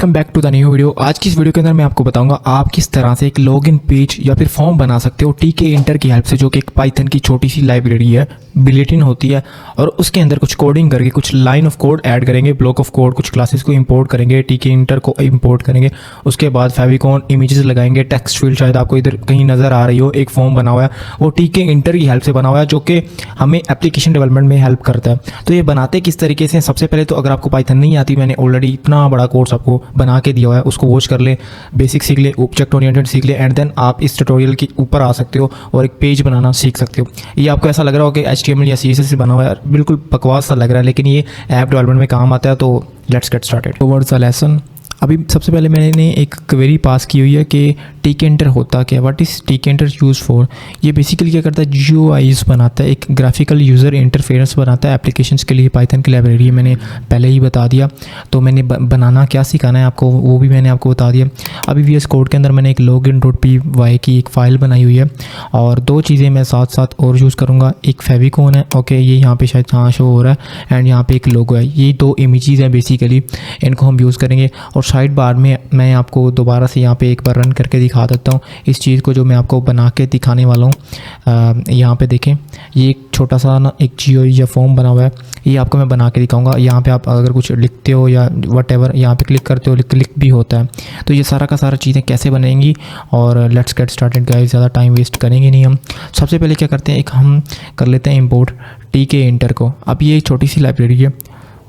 Welcome back to the new video. आज की इस वीडियो के अंदर मैं आपको बताऊंगा आप किस तरह से एक लॉगिन पेज या फिर फॉर्म बना सकते हो टीके इंटर की हेल्प से, जो कि एक पाइथन की छोटी सी लाइब्रेरी है, बिल्ट इन होती है और उसके अंदर कुछ कोडिंग करके कुछ लाइन ऑफ कोड ऐड करेंगे, ब्लॉक ऑफ कोड, कुछ क्लासेस को इंपोर्ट करेंगे, टीके इंटर को इंपोर्ट करेंगे, उसके बाद फेविकॉन इमेजेस लगाएंगे, टेक्स्ट फील्ड शायद आपको इधर कहीं नजर आ रही हो, एक फॉर्म बना हुआ है वो टीके इंटर की हेल्प से बना हुआ है, जो कि हमें एप्लीकेशन डेवलपमेंट में हेल्प करता है। तो ये बनाते किस तरीके से, सबसे पहले तो अगर आपको पाइथन नहीं आती, मैंने ऑलरेडी इतना बड़ा कोर्स आपको बना के दिया हुआ है, उसको वॉच कर ले, बेसिक सीख ले, ऑब्जेक्ट ओरिएंटेड सीख ले, एंड देन आप इस ट्यूटोरियल के ऊपर आ सकते हो और एक पेज बनाना सीख सकते हो। ये आपको ऐसा लग रहा हो कि HTML या CSS से बना हुआ है, बिल्कुल बकवास सा लग रहा है, लेकिन ये ऐप डेवलपमेंट में काम आता है। तो let's get started towards the lesson. अभी सबसे पहले मैंने एक क्वेरी पास की हुई है कि टीके इंटर होता क्या, व्हाट इज़ टीके इंटर यूज़ फॉर। ये बेसिकली क्या करता है, GUIs बनाता है, एक ग्राफिकल यूज़र इंटरफेरेंस बनाता है एप्लीकेशंस के लिए। पाइथन की लाइब्रेरी मैंने पहले ही बता दिया, तो मैंने बनाना क्या सिखाना है आपको वो भी मैंने आपको बता दिया। अभी VS कोड के अंदर मैंने एक login.py की एक फ़ाइल बनाई हुई है और दो चीज़ें मैं साथ साथ और यूज़ करूँगा। एक फेविकॉन है, ओके, ये यहाँ पे शायद हाँ शो हो रहा है, एंड यहाँ पे एक लोगो है। ये दो इमेजेस हैं बेसिकली, इनको हम यूज़ करेंगे। और साइड बार में मैं आपको दोबारा से यहाँ पे एक बार रन करके दिखा देता हूँ इस चीज़ को, जो मैं आपको बना के दिखाने वाला हूँ। यहाँ पे देखें, ये एक छोटा सा ना एक GUI या फॉर्म बना हुआ है, ये आपको मैं बना के दिखाऊंगा। यहाँ पे आप अगर कुछ लिखते हो या व्हाटएवर यहाँ पे क्लिक करते हो, क्लिक भी होता है। तो ये सारा का सारा चीज़ें कैसे बनेंगी, और लेट्स गेट स्टार्टेड गाइस, ज़्यादा टाइम वेस्ट करेंगे नहीं हम। सबसे पहले क्या करते हैं, एक हम कर लेते हैं इंपोर्ट टीके इंटर को। अब ये एक छोटी सी लाइब्रेरी है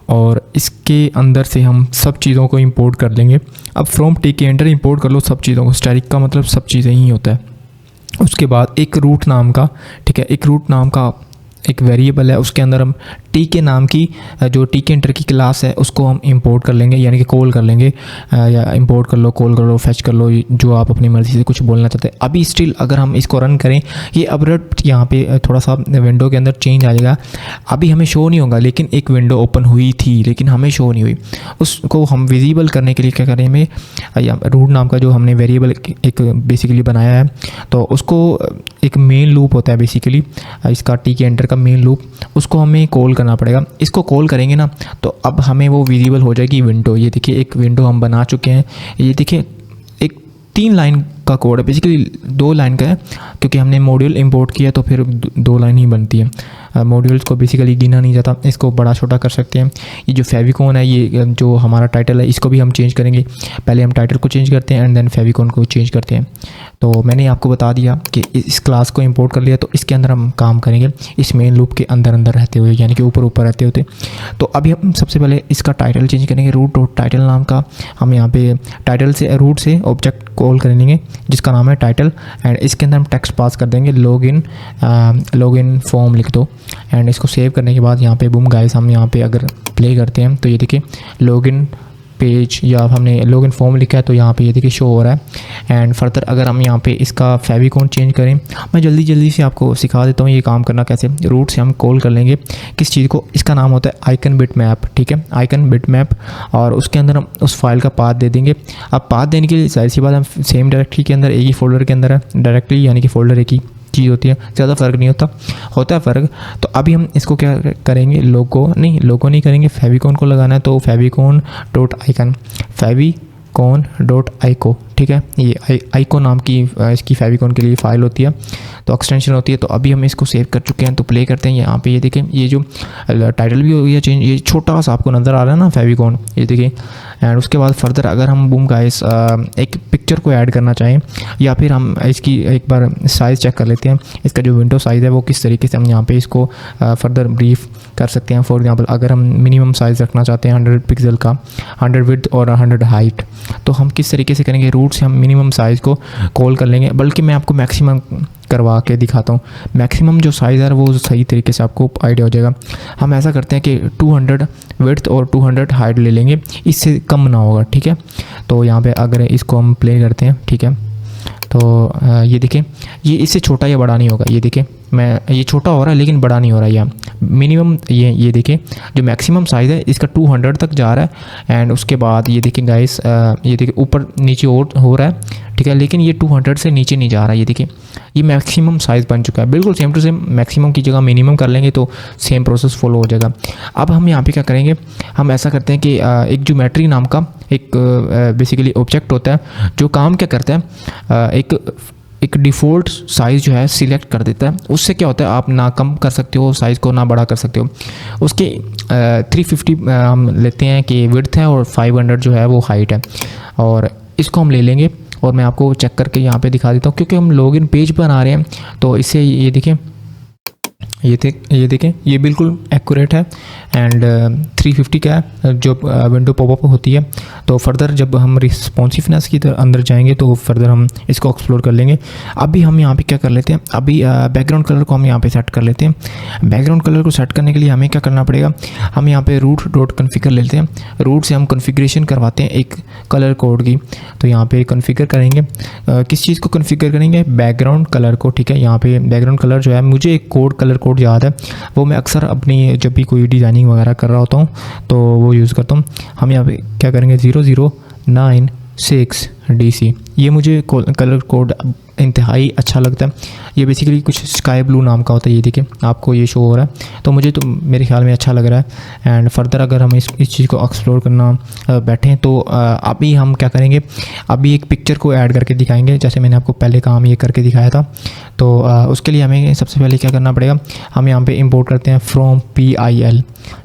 और इसके अंदर से हम सब चीज़ों को इंपोर्ट कर लेंगे। अब फ्रॉम टीके इंटर इंपोर्ट कर लो सब चीज़ों को, स्टैटिक का मतलब सब चीज़ें ही होता है। उसके बाद एक रूट नाम का, ठीक है, एक रूट नाम का एक वेरिएबल है, उसके अंदर हम टीके नाम की जो टीके इंटर की क्लास है उसको हम इंपोर्ट कर लेंगे, यानी कि कॉल कर लेंगे, या इंपोर्ट कर लो, कॉल कर लो, फेच कर लो, जो आप अपनी मर्ज़ी से कुछ बोलना चाहते हैं। अभी स्टिल अगर हम इसको रन करें, ये अब्रप्ट यहाँ पे थोड़ा सा विंडो के अंदर चेंज आ जाएगा। अभी हमें शो नहीं होगा, लेकिन एक विंडो ओपन हुई थी लेकिन हमें शो नहीं हुई। उसको हम विजिबल करने के लिए क्या करें, हमें रूट नाम का जो हमने वेरिएबल एक बेसिकली बनाया है, तो उसको एक मेन लूप होता है बेसिकली इसका टीके इंटर का मेन लूप, उसको हमें कॉल करना पड़ेगा। इसको कॉल करेंगे ना तो अब हमें वो विजिबल हो जाएगी विंडो। ये देखिए एक विंडो हम बना चुके हैं। ये देखिए एक 3 लाइन का कोड है, बेसिकली 2 लाइन का है, क्योंकि हमने मॉड्यूल इंपोर्ट किया तो फिर 2 लाइन ही बनती है। मॉड्यूल्स को बेसिकली गिना नहीं जाता, इसको बड़ा छोटा कर सकते हैं। ये जो फेविकॉन है, ये जो हमारा टाइटल है, इसको भी हम चेंज करेंगे। पहले हम टाइटल को चेंज करते हैं एंड देन फेविकॉन को चेंज करते हैं। तो मैंने आपको बता दिया कि इस क्लास को इंपोर्ट कर लिया, तो इसके अंदर हम काम करेंगे इस मेन लूप के अंदर अंदर रहते हुए, यानी कि ऊपर ऊपर रहते होते। तो अभी हम सबसे पहले इसका टाइटल चेंज करेंगे, रूट और टाइटल नाम का। हम यहाँ पे टाइटल से रूट से ऑब्जेक्ट कॉल करेंगे जिसका नाम है टाइटल, एंड इसके अंदर हम टेक्स्ट पास कर देंगे, लॉगिन फॉर्म लिख दो। एंड इसको सेव करने के बाद यहाँ पे बूम गाइस, हम यहाँ पे अगर प्ले करते हैं तो ये देखिए लॉगिन पेज या हमने लॉगिन फॉर्म लिखा है, तो यहाँ पे ये देखिए शो हो रहा है। एंड फर्दर अगर हम यहाँ पे इसका फेविकॉन चेंज करें, मैं जल्दी से आपको सिखा देता हूँ ये काम करना कैसे। रूट से हम कॉल कर लेंगे किस चीज़ को, इसका नाम होता है आइकन बिट मैप, ठीक है, आइकन बिट मैप, और उसके अंदर हम उस फाइल का पाथ दे देंगे। अब पाथ देने के लिए जाहिर सी बात हम सेम डायरेक्टरी के अंदर, एक ही फोल्डर के अंदर है डायरेक्टली, यानी कि फोल्डर एक ही चीज़ होती है, ज़्यादा फ़र्क नहीं होता है फ़र्क। तो अभी हम इसको क्या करेंगे, लोगो नहीं करेंगे, फेविकॉन को लगाना है, तो favicon dot icon, favicon dot ico, ठीक है। ये आइको नाम की इसकी फेविकॉन के लिए फ़ाइल होती है, तो एक्सटेंशन होती है। तो अभी हम इसको सेव कर चुके हैं, तो प्ले करते हैं। यहाँ पे ये देखें, ये जो टाइटल भी हो गया चेंज, ये छोटा सा आपको नज़र आ रहा है ना फेविकॉन, ये देखिए। एंड उसके बाद फर्दर अगर हम बूम गाइस एक पिक्चर को ऐड करना चाहें, या फिर हम इसकी एक बार साइज़ चेक कर लेते हैं, इसका जो विंडो साइज़ है वो किस तरीके से हम यहाँ पे इसको फर्दर ब्रीफ कर सकते हैं। फॉर एग्जांपल अगर हम मिनिमम साइज़ रखना चाहते हैं 100 पिक्सल का, 100 विड्थ और 100 हाइट, तो हम किस तरीके से करेंगे, रूट से हम मिनिमम साइज़ को कॉल कर लेंगे। बल्कि मैं आपको मैक्सिमम करवा के दिखाता हूँ, मैक्सिमम जो साइज़ है वो सही तरीके से आपको आइडिया हो जाएगा। हम ऐसा करते हैं कि 200 विड्थ और 200 हाइट ले लेंगे, इससे कम ना होगा, ठीक है। तो यहाँ पे अगर इसको हम प्ले करते हैं, ठीक है, तो ये देखें, ये इससे छोटा या बड़ा नहीं होगा। ये देखें, मैं ये छोटा हो रहा है लेकिन बड़ा नहीं हो रहा है। यहाँ मिनिमम ये देखिए जो मैक्सिमम साइज़ है इसका 200 तक जा रहा है। एंड उसके बाद ये देखिए गाइस, ये देखिए ऊपर नीचे और हो रहा है, ठीक है, लेकिन ये 200 से नीचे नहीं जा रहा। ये देखिए ये मैक्सिमम साइज़ बन चुका है, बिल्कुल सेम टू सेम। मैक्सिमम की जगह मिनिमम कर लेंगे तो सेम प्रोसेस फॉलो हो जाएगा। अब हम यहाँ पे क्या करेंगे, हम ऐसा करते हैं कि एक ज्योमेट्री नाम का एक बेसिकली ऑब्जेक्ट होता है जो काम क्या करता है, एक डिफ़ॉल्ट साइज़ जो है सिलेक्ट कर देता है। उससे क्या होता है, आप ना कम कर सकते हो साइज़ को, ना बड़ा कर सकते हो। उसके 350 हम लेते हैं कि विड्थ है और 500 जो है वो हाइट है, और इसको हम ले लेंगे। और मैं आपको चेक करके यहाँ पे दिखा देता हूँ, क्योंकि हम लॉगिन पेज पर आ रहे हैं तो इससे ये देखिए, ये देखें ये बिल्कुल एक्यूरेट है। एंड 350 का जो विंडो पॉपअप होती है। तो फर्दर जब हम रिस्पॉन्सिवनेस की अंदर जाएंगे तो फर्दर हम इसको एक्सप्लोर कर लेंगे। अभी हम यहाँ पे क्या कर लेते हैं, अभी बैकग्राउंड कलर को हम यहाँ पे सेट कर लेते हैं। बैकग्राउंड कलर को सेट करने के लिए हमें क्या करना पड़ेगा, हम यहाँ पे रूट डॉट कन्फिगर लेते हैं। रूट से हम कन्फिग्रेशन करवाते हैं एक कलर कोड की। तो यहाँ पे कन्फिगर करेंगे, किस चीज़ को कन्फिगर करेंगे, बैकग्राउंड कलर को, ठीक है। यहाँ पे बैकग्राउंड कलर जो है, मुझे एक कलर कोड याद है, वो मैं अक्सर अपनी जब भी कोई डिज़ाइनिंग वगैरह कर रहा होता हूँ तो वो यूज़ करता हूँ। हम यहाँ पे क्या करेंगे, 0096 DC, ये मुझे कलर कोड इंतहाई अच्छा लगता है। ये बेसिकली कुछ स्काई ब्लू नाम का होता है। ये देखिए आपको ये शो हो रहा है, तो मुझे तो मेरे ख्याल में अच्छा लग रहा है। एंड फर्दर अगर हम इस चीज़ को एक्सप्लोर करना बैठें तो अभी हम क्या करेंगे, अभी एक पिक्चर को ऐड करके दिखाएंगे, जैसे मैंने आपको पहले काम ये करके दिखाया था। तो उसके लिए हमें सबसे पहले क्या करना पड़ेगा, हम यहाँ पर इम्पोर्ट करते हैं from PIL,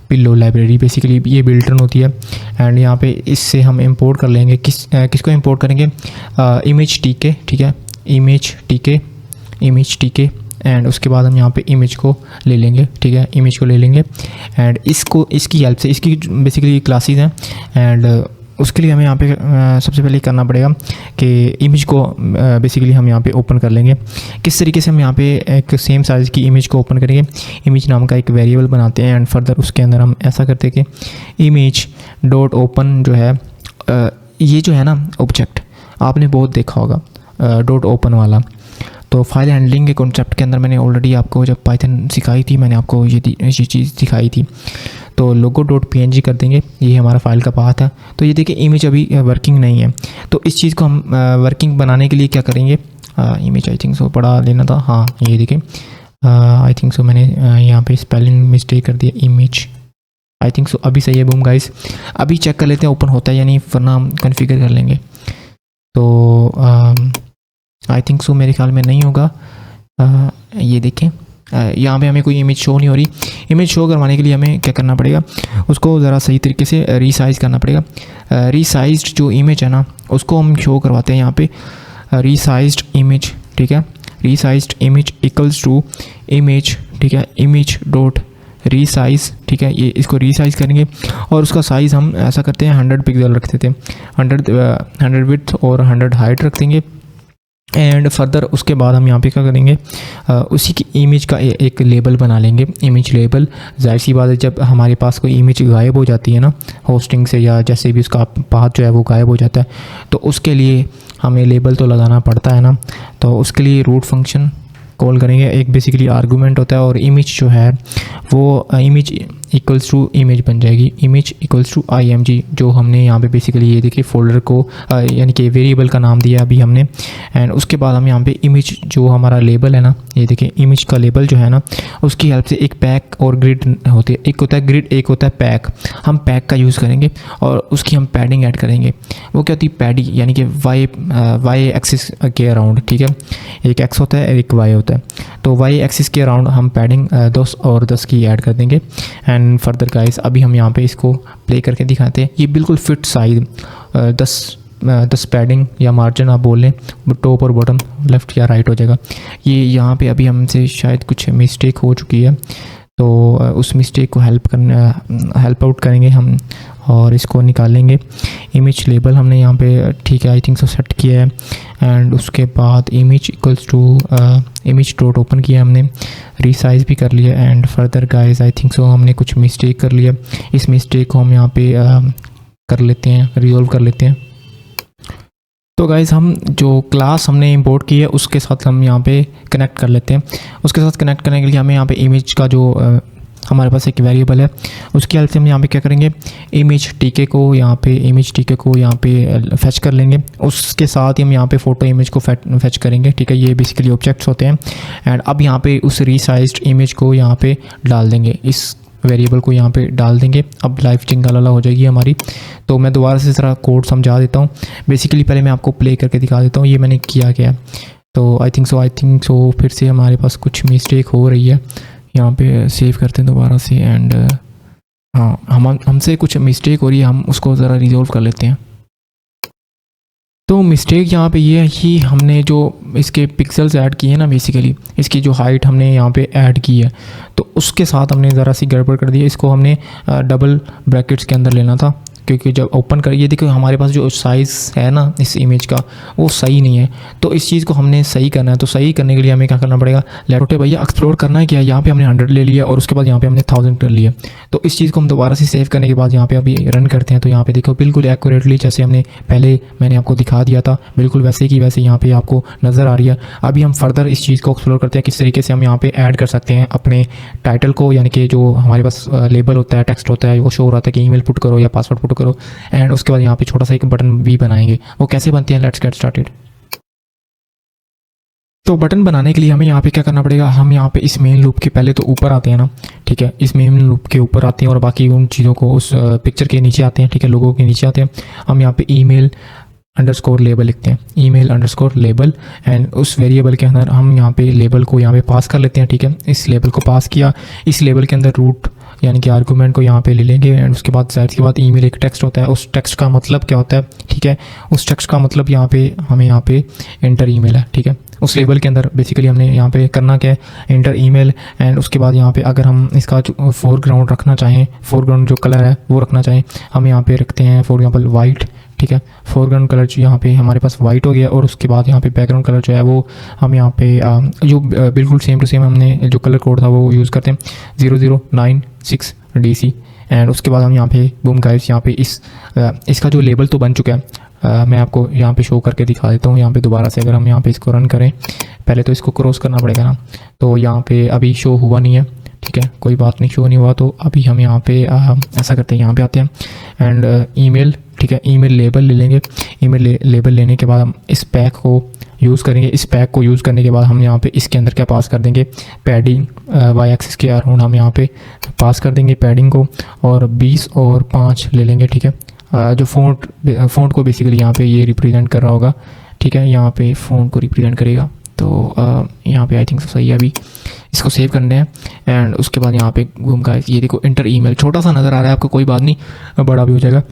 pillow library. Basically ये बिल्टन होती है। एंड यहाँ पे इससे हम इंपोर्ट कर लेंगे, किसको इंपोर्ट करेंगे, इमेज टीके, ठीक है, इमेज टीके। एंड उसके बाद हम यहाँ पे इमेज को ले लेंगे, ठीक है, इमेज को ले लेंगे। एंड इसकी हेल्प से, इसकी बेसिकली क्लासेस हैं। एंड उसके लिए हमें यहाँ पे सबसे पहले करना पड़ेगा कि इमेज को बेसिकली हम यहाँ पे ओपन कर लेंगे। किस तरीके से हम यहाँ पे एक सेम साइज़ की इमेज को ओपन करेंगे, इमेज नाम का एक वेरिएबल बनाते हैं। एंड फर्दर उसके अंदर हम ऐसा करते हैं कि इमेज डॉट ओपन जो है, ये जो है ना ऑब्जेक्ट, आपने बहुत देखा होगा डॉट ओपन वाला। तो फाइल हैंडलिंग के कॉन्सेप्ट के अंदर मैंने ऑलरेडी आपको जब पाइथन सिखाई थी, मैंने आपको ये चीज़ दिखाई थी। तो लोगो डॉट PNG कर देंगे, ये हमारा फाइल का पाथ है। तो ये देखिए इमेज अभी वर्किंग नहीं है, तो इस चीज़ को हम वर्किंग बनाने के लिए क्या करेंगे, इमेज आई थिंक सो पढ़ा लेना था, हाँ ये देखिए आई थिंक सो मैंने यहाँ पे स्पेलिंग मिस्टेक कर दिया, इमेज आई थिंक सो अभी सही है। बूम गाइस, अभी चेक कर लेते हैं ओपन होता है या नहीं, वरना हम कन्फिगर कर लेंगे। तो आई थिंक सो मेरे ख्याल में नहीं होगा। ये देखें यहाँ पे हमें कोई इमेज शो नहीं हो रही। इमेज शो करवाने के लिए हमें क्या करना पड़ेगा, उसको ज़रा सही तरीके से रीसाइज़ करना पड़ेगा। रीसाइज्ड जो इमेज है ना, उसको हम शो करवाते हैं यहाँ पे, रीसाइज्ड इमेज, ठीक है, रीसाइज्ड इमेज इक्वल्स टू इमेज, ठीक है, इमेज डॉट रीसाइज़, ठीक है। ये इसको रीसाइज़ करेंगे और उसका साइज़ हम ऐसा करते हैं 100 पिक्सल रख देते हैं, 100 विड्थ और 100 हाइट रख देंगे। एंड फर्दर उसके बाद हम यहाँ पे क्या करेंगे, उसी की इमेज का एक लेबल बना लेंगे, इमेज लेबल। जाहिर सी बात है, जब हमारे पास कोई इमेज गायब हो जाती है ना होस्टिंग से, या जैसे भी उसका पाथ जो है वो गायब हो जाता है, तो उसके लिए हमें लेबल तो लगाना पड़ता है ना। तो उसके लिए रूट फंक्शन कॉल करेंगे, एक बेसिकली आर्गूमेंट होता है, और इमेज जो है वो इमेज इक्वल्स टू इमेज बन जाएगी, इमेज इक्वल्स टू IMG, जो हमने यहाँ पे बेसिकली ये देखिए फोल्डर को यानी कि वेरिएबल का नाम दिया अभी हमने। एंड उसके बाद हम यहाँ पे इमेज जो हमारा लेबल है ना, ये देखिए इमेज का लेबल जो है ना, उसकी हेल्प से एक पैक और ग्रिड होती है, एक होता है ग्रिड, एक होता है पैक। हम पैक का यूज़ करेंगे और उसकी हम पैडिंग ऐड करेंगे। वो क्या होती है, पैडी, यानी कि वाई एक्सिस के अराउंड, ठीक है, एक एक्स होता है एक वाई होता है, तो वाई एक्सिस के अराउंड हम पैडिंग 10 और 10 की ऐड कर देंगे। एंड फर्दर गाइस, अभी हम यहाँ पे इसको प्ले करके दिखाते हैं। ये बिल्कुल फिट साइज 10 पैडिंग या मार्जिन आप बोल लें, टॉप और बॉटम लेफ़्ट या राइट हो जाएगा। ये यहाँ पे अभी हमसे शायद कुछ मिस्टेक हो चुकी है, तो उस मिस्टेक को हेल्प आउट करेंगे हम और इसको निकालेंगे। इमेज लेबल हमने यहाँ पे, ठीक है, आई थिंक सो सेट किया है। एंड उसके बाद image equals to image dot open किया हमने, रीसाइज भी कर लिया। And further guys I think so हमने कुछ मिस्टेक कर लिया, इस मिस्टेक को हम यहाँ पे कर लेते हैं, रिजॉल्व कर लेते हैं। तो गाइस हम जो क्लास हमने इंपोर्ट की है उसके साथ हम यहाँ पे कनेक्ट कर लेते हैं। उसके साथ कनेक्ट करने के लिए हमें यहाँ पे इमेज का जो हमारे पास एक वेरिएबल है, उसकी हेल्प से हम यहाँ पे क्या करेंगे, इमेज टीके को यहाँ पे फैच कर लेंगे। उसके साथ ही हम यहाँ पे फ़ोटो इमेज को फैच करेंगे, ठीक है। ये बेसिकली ऑब्जेक्ट्स होते हैं। एंड अब यहाँ पे उस रीसाइज्ड इमेज को यहाँ पे डाल देंगे, इस वेरिएबल को यहाँ पे डाल देंगे। अब लाइफ जिंगालाला हो जाएगी हमारी। तो मैं दोबारा से ज़रा कोड समझा देता हूँ। बेसिकली पहले मैं आपको प्ले करके दिखा देता हूँ ये मैंने किया क्या है। तो आई थिंक सो फिर से हमारे पास कुछ मिस्टेक हो रही है। यहाँ पे सेव करते हैं दोबारा से। एंड हाँ, हमसे कुछ मिस्टेक हो रही है, हम उसको ज़रा रिजॉल्व कर लेते हैं। तो मिस्टेक यहाँ पे ये है कि हमने जो इसके पिक्सल्स ऐड किए हैं ना, बेसिकली इसकी जो हाइट हमने यहाँ पे ऐड की है, तो उसके साथ हमने ज़रा सी गड़बड़ कर दी है। इसको हमने डबल ब्रैकेट्स के अंदर लेना था, क्योंकि जब ओपन करिए देखो हमारे पास जो साइज़ है ना इस इमेज का वो सही नहीं है। तो इस चीज़ को हमने सही करना है। तो सही करने के लिए हमें क्या करना पड़ेगा, छोटे भैया एक्सप्लोर करना है क्या, यहाँ पे हमने 100 ले लिया और उसके बाद यहाँ पे हमने 1000 कर लिया। तो इस चीज़ को हम दोबारा से सेव करने के बाद यहाँ पे अभी रन करते हैं। तो यहाँ पे देखो बिल्कुल एक्यूरेटली जैसे मैंने आपको दिखा दिया था, बिल्कुल वैसे की वैसे यहाँ पे आपको नज़र आ रही है। अभी हम फर्दर इस चीज़ को एक्सप्लोर करते हैं किस तरीके से हम यहाँ पे ऐड कर सकते हैं अपने टाइटल को, यानी कि जो हमारे पास लेबल होता है, टेक्स्ट होता है, वो शो हो रहा था कि ईमेल पुट करो या पासवर्ड पुट करो। एंड उसके बाद यहाँ पे छोटा सा एक बटन भी बनाएंगे। वो कैसे बनते हैं, लेट्स गेट स्टार्टेड। तो बटन बनाने के लिए हमें यहाँ पे क्या करना पड़ेगा, हम यहाँ पे इस मेन लूप के पहले तो ऊपर आते हैं ना, ठीक है, इस मेन लूप के ऊपर आते हैं और बाकी उन चीज़ों को उस पिक्चर के नीचे आते हैं, ठीक है, लोगों के नीचे आते हैं। हम यहाँ पे ईमेल अंडरस्कोर लेबल लिखते हैं, ईमेल अंडरस्कोर लेबल। एंड उस वेरिएबल के अंदर हम यहाँ पे लेबल को यहाँ पे पास कर लेते हैं, ठीक है। इस लेबल को पास किया, इस लेबल के अंदर रूट यानी कि आर्गूमेंट को यहाँ पे ले लेंगे। एंड उसके बाद जाहिर सी बात ईमेल एक टेक्स्ट होता है, उस टेक्स्ट का मतलब क्या होता है, ठीक है, उस टेक्स्ट का मतलब यहाँ पे हमें यहाँ पे एंटर ईमेल है, ठीक है। उस लेबल के अंदर बेसिकली हमने यहाँ पे करना क्या है, एंटर ईमेल। एंड उसके बाद यहाँ पे अगर हम इसका फोरग्राउंड रखना चाहें, फोरग्राउंड जो कलर है वो रखना चाहें, हम यहाँ पे रखते हैं फॉर एग्जाम्पल वाइट, ठीक है। फोरग्राउंड कलर जो यहाँ पे हमारे पास वाइट हो गया। और उसके बाद यहाँ पे बैकग्राउंड कलर जो है वो हम यहाँ पे जो बिल्कुल सेम टू सेम हमने जो कलर कोड था वो यूज़ करते हैं 0096 DC। एंड उसके बाद हम यहाँ पे बूम गाइस, यहाँ पे इसका जो लेबल तो बन चुका है। मैं आपको यहाँ पे शो करके दिखा देता हूँ। यहाँ पे दोबारा से अगर हम यहाँ पे इसको रन करें, पहले तो इसको क्रॉस करना पड़ेगा ना, तो यहाँ पे अभी शो हुआ नहीं है, ठीक है, कोई बात नहीं, शो नहीं हुआ। तो अभी हम यहाँ पे ऐसा करते हैं, यहाँ पे आते हैं एंड ईमेल, ठीक है, ईमेल लेबल ले लेंगे। ईमेल लेबल लेने के बाद हम इस पैक को यूज़ करेंगे। इस पैक को यूज़ करने के बाद हम यहाँ पे इसके अंदर क्या पास कर देंगे, पैडिंग वाई एक्सिस के अराउंड हम यहाँ पे पास कर देंगे पैडिंग को, और 20 और 5 ले लेंगे, ठीक है। जो फ़ॉन्ट को बेसिकली यहाँ पे ये रिप्रेजेंट कर रहा होगा, ठीक है, यहाँ पे फ़ॉन्ट को रिप्रेजेंट करेगा। तो यहाँ पे आई थिंक सही है। अभी इसको सेव करने हैं एंड उसके बाद यहाँ पे घूम का ये देखो इंटर ईमेल छोटा सा नज़र आ रहा है आपको, कोई बात नहीं, बड़ा भी हो जाएगा।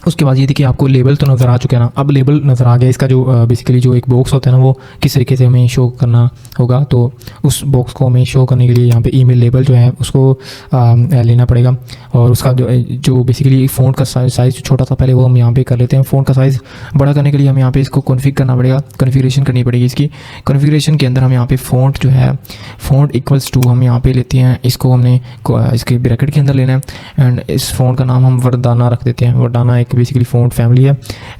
उसके बाद ये देखिए आपको लेबल तो नज़र आ चुका है ना, अब लेबल नज़र आ गया। इसका जो बेसिकली जो एक बॉक्स होता है ना वो किस तरीके से हमें शो करना होगा, तो उस बॉक्स को हमें शो करने के लिए यहाँ पे ईमेल लेबल जो है उसको लेना पड़ेगा। और उसका जो बेसिकली फ़ॉन्ट का साइज़ छोटा सा पहले वो हम यहाँ पे कर लेते हैं। फ़ॉन्ट का साइज़ बड़ा करने के लिए हमें यहाँ पे इसको कॉन्फ़िगर करना पड़ेगा, कॉन्फ़िगरेशन करनी पड़ेगी। इसकी कॉन्फ़िगरेशन के अंदर हम यहाँ पे फ़ॉन्ट जो है फ़ॉन्ट इक्वल्स टू हम यहाँ पे लेते हैं, इसको हमने इसके ब्रैकेट के अंदर लेना है। एंड इस फ़ॉन्ट का नाम हम वर्डाना रख देते हैं। वर्डाना एक बेसिकली फ़ॉन्ट फैमिली है।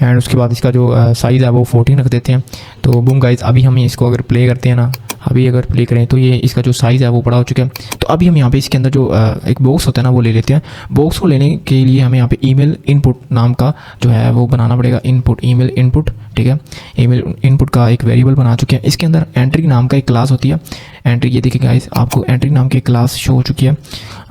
एंड उसके बाद इसका जो साइज़ है वो 14 रख देते हैं। तो बूम गाइस, अभी हम इसको अगर प्ले करते हैं ना, अभी अगर प्ले करें तो ये इसका जो साइज़ है वो बड़ा हो चुका है। तो अभी हम यहाँ पे इसके अंदर जो एक बॉक्स होता है ना वो ले लेते हैं। बॉक्स को लेने के लिए हमें यहाँ पे ईमेल इनपुट नाम का जो है वो बनाना पड़ेगा, इनपुट, ईमेल इनपुट, ठीक है। ईमेल इनपुट का एक वेरिएबल बना चुके हैं। इसके अंदर एंट्री नाम का एक क्लास होती है। एंट्री ये देखिए गाइस, आपको एंट्री नाम की क्लास शो हो चुकी है।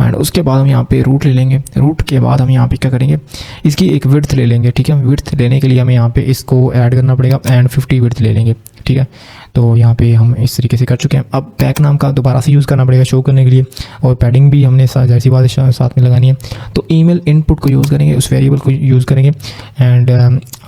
एंड उसके बाद हम यहाँ पे रूट ले लेंगे। रूट के बाद हम यहाँ पे क्या करेंगे, इसकी एक विड्थ ले लेंगे, ठीक है। विड्थ लेने के लिए हमें यहाँ पे इसको ऐड करना पड़ेगा एंड 50 विड्थ ले लेंगे, ठीक है। तो यहाँ पे हम इस तरीके से कर चुके हैं। अब पैक नाम का दोबारा से यूज़ करना पड़ेगा शो करने के लिए, और पैडिंग भी हमने जैसी बात साथ में लगानी है। तो ईमेल इनपुट को यूज़ करेंगे, उस वेरिएबल को यूज़ करेंगे। एंड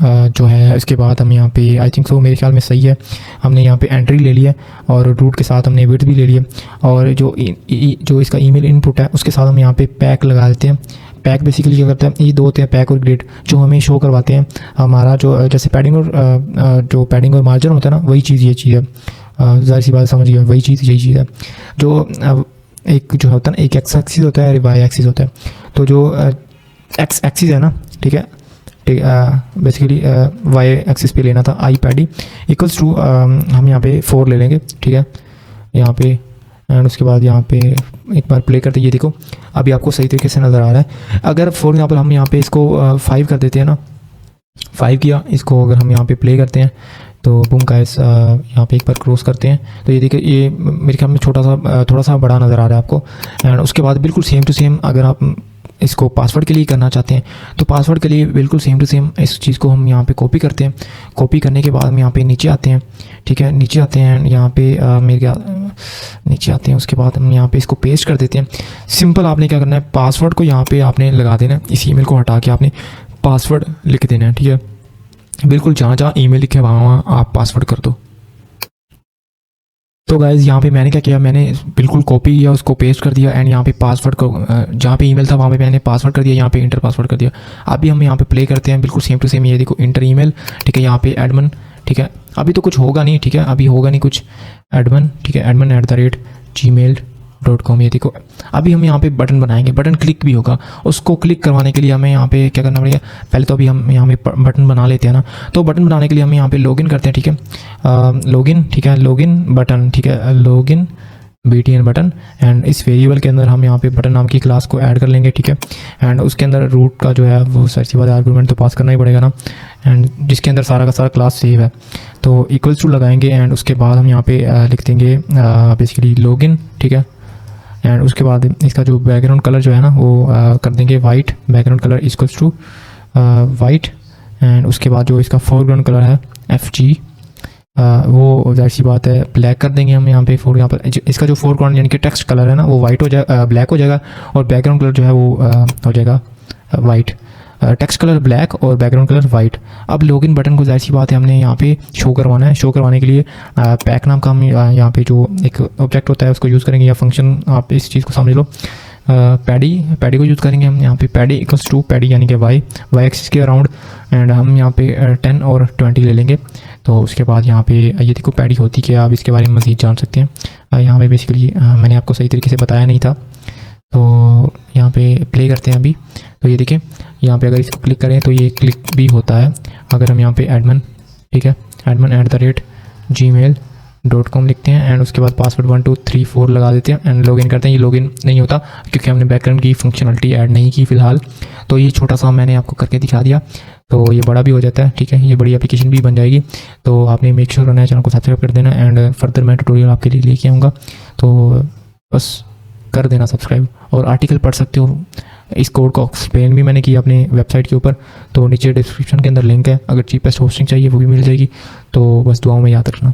जो है इसके बाद हम यहाँ पे आई थिंक सो मेरे ख्याल में सही है, हमने यहाँ पे एंट्री ले लिया और रूट के साथ हमने विड्थ भी ले लिया। और जो इसका ईमेल इनपुट है उसके साथ हम यहाँ पे पैक लगा देते हैं। पैक बेसिकली क्या करता है, ये दो होते हैं पैक और ग्रिड, जो हमें शो करवाते हैं हमारा जो जैसे पैडिंग और मार्जिन होता है ना, वही चीज़ ये चीज़ है। ज़ाहिर सी बात समझिए, वही चीज़ यही चीज़ है। जो एक जो होता है ना, एक एक्स एक्सिस होता है, वाई एक्सिस होता है। तो जो एक्स एक्सिस है ना, ठीक है, बेसिकली वाई एक्सिस पे लेना था आई पैडी इक्वल्स टू हम यहाँ पे 4 ले लेंगे, ठीक है। यहाँ पे एंड उसके बाद यहाँ पे एक बार प्ले करते, ये देखो अभी आपको सही तरीके से नज़र आ रहा है। अगर फॉर एग्जाम्पल हम यहाँ पे इसको 5 कर देते हैं ना, 5 किया इसको, अगर हम यहाँ पे प्ले करते हैं तो बूम गाइस यहाँ पे एक बार क्रॉस करते हैं तो ये देखिए ये मेरे ख्याल में थोड़ा सा बड़ा नज़र आ रहा है आपको। एंड उसके बाद बिल्कुल सेम टू सेम अगर आप इसको पासवर्ड के लिए करना चाहते हैं तो पासवर्ड के लिए बिल्कुल सेम टू सेम इस चीज़ को हम यहाँ पे कॉपी करते हैं। कॉपी करने के बाद हम यहाँ पे नीचे आते हैं, ठीक है, नीचे आते हैं यहाँ पे नीचे आते हैं, उसके बाद हम यहाँ पे इसको पेस्ट कर देते हैं। सिंपल आपने क्या करना है, पासवर्ड को यहाँ पे आपने लगा देना है, इस ईमेल को हटा के आपने पासवर्ड लिख देना है, ठीक है। बिल्कुल जहाँ जहाँ ईमेल लिखे वहाँ आप पासवर्ड कर दो। तो गाइज़ यहाँ पे मैंने क्या किया, मैंने बिल्कुल कॉपी किया, उसको पेस्ट कर दिया एंड यहाँ पे पासवर्ड को जहाँ पे ईमेल था वहाँ पे मैंने पासवर्ड कर दिया, यहाँ पे इंटर पासवर्ड कर दिया। अभी हम यहाँ पे प्ले करते हैं, बिल्कुल सेम टू सेम ये देखो इंटर ईमेल, ठीक है, यहाँ पे एडमिन, ठीक है, अभी तो कुछ होगा नहीं, ठीक है, अभी होगा नहीं कुछ, एडमिन, ठीक है, admin@gmail.com। ये देखो अभी हम यहाँ पे बटन बनाएंगे, बटन क्लिक भी होगा, उसको क्लिक करवाने के लिए हमें यहाँ पे क्या करना पड़ेगा, पहले तो अभी हम यहाँ पे बटन बना लेते हैं ना, तो बटन बनाने के लिए हम यहाँ पे लॉगिन करते हैं, ठीक है, लॉगिन, ठीक है, लॉगिन बटन, ठीक है, लॉगिन BTN बटन एंड इस वेरिएबल के अंदर हम यहाँ पे बटन नाम की क्लास को ऐड कर लेंगे, ठीक है, एंड उसके अंदर रूट का जो है वो सर्ची वाला आर्गूमेंट तो पास करना ही पड़ेगा ना, एंड जिसके अंदर सारा का सारा क्लास सेव है तो इक्वल्स टू लगाएंगे एंड उसके बाद हम यहाँ पे लिख देंगे बेसिकली लॉगिन, ठीक है, एंड उसके बाद इसका जो बैकग्राउंड कलर जो है ना वो कर देंगे white, background colour equals to white, and उसके बाद जो इसका फोरग्राउंड कलर है FG वो जाहिर सी बात है ब्लैक कर देंगे हम यहाँ पे। यहाँ पर इसका जो फोरग्राउंड यानी कि टेक्स्ट कलर है ना वो वाइट हो जाएगा, ब्लैक हो जाएगा, और बैकग्राउंड कलर जो है वो हो जाएगा वाइट, टेक्स्ट कलर ब्लैक और बैकग्राउंड कलर वाइट। अब लॉगिन बटन को जाहिर सी बात है हमने यहाँ पे शो करवाना है, शो करवाने के लिए पैक नाम का हम यहाँ पे जो एक ऑब्जेक्ट होता है उसको यूज़ करेंगे, या फंक्शन आप इस चीज़ को समझ लो, पैडी को यूज़ करेंगे हम यहाँ पे, पैडी इक्वल्स टू पैडी यानी कि वाई एक्सिस के अराउंड, एंड हम यहाँ पे 10 और 20 ले लेंगे। तो उसके बाद यहाँ पे ये देखो पैडी होती क्या, आप इसके बारे में मज़ीद जान सकते हैं। यहाँ पे बेसिकली मैंने आपको सही तरीके से बताया नहीं था, तो यहाँ पे प्ले करते हैं अभी। तो ये देखें यहाँ पे अगर इसको क्लिक करें तो ये क्लिक भी होता है। अगर हम यहाँ पे एडमिन, ठीक है, admin@gmail.com लिखते हैं एंड उसके बाद पासवर्ड 1 2 3 4 लगा देते हैं एंड लॉगिन करते हैं। ये लॉगिन नहीं होता क्योंकि हमने बैकग्राउंड की फंक्शनलिटी ऐड नहीं की फ़िलहाल। तो ये छोटा सा मैंने आपको करके दिखा दिया, तो ये बड़ा भी हो जाता है, ठीक है, ये बड़ी एप्लीकेशन भी बन जाएगी। तो आपने मेक श्योर करना है चैनल को सब्सक्राइब कर देना एंड फर्दर मैं ट्यूटोरियल आपके लिए लेके आऊँगा, तो बस कर देना सब्सक्राइब। और आर्टिकल पढ़ सकते हो, इस कोड को एक्सप्लेन भी मैंने किया अपने वेबसाइट के ऊपर, तो नीचे डिस्क्रिप्शन के अंदर लिंक है, अगर चीपेस्ट होस्टिंग चाहिए वो भी मिल जाएगी। तो बस दुआओं में याद रखना।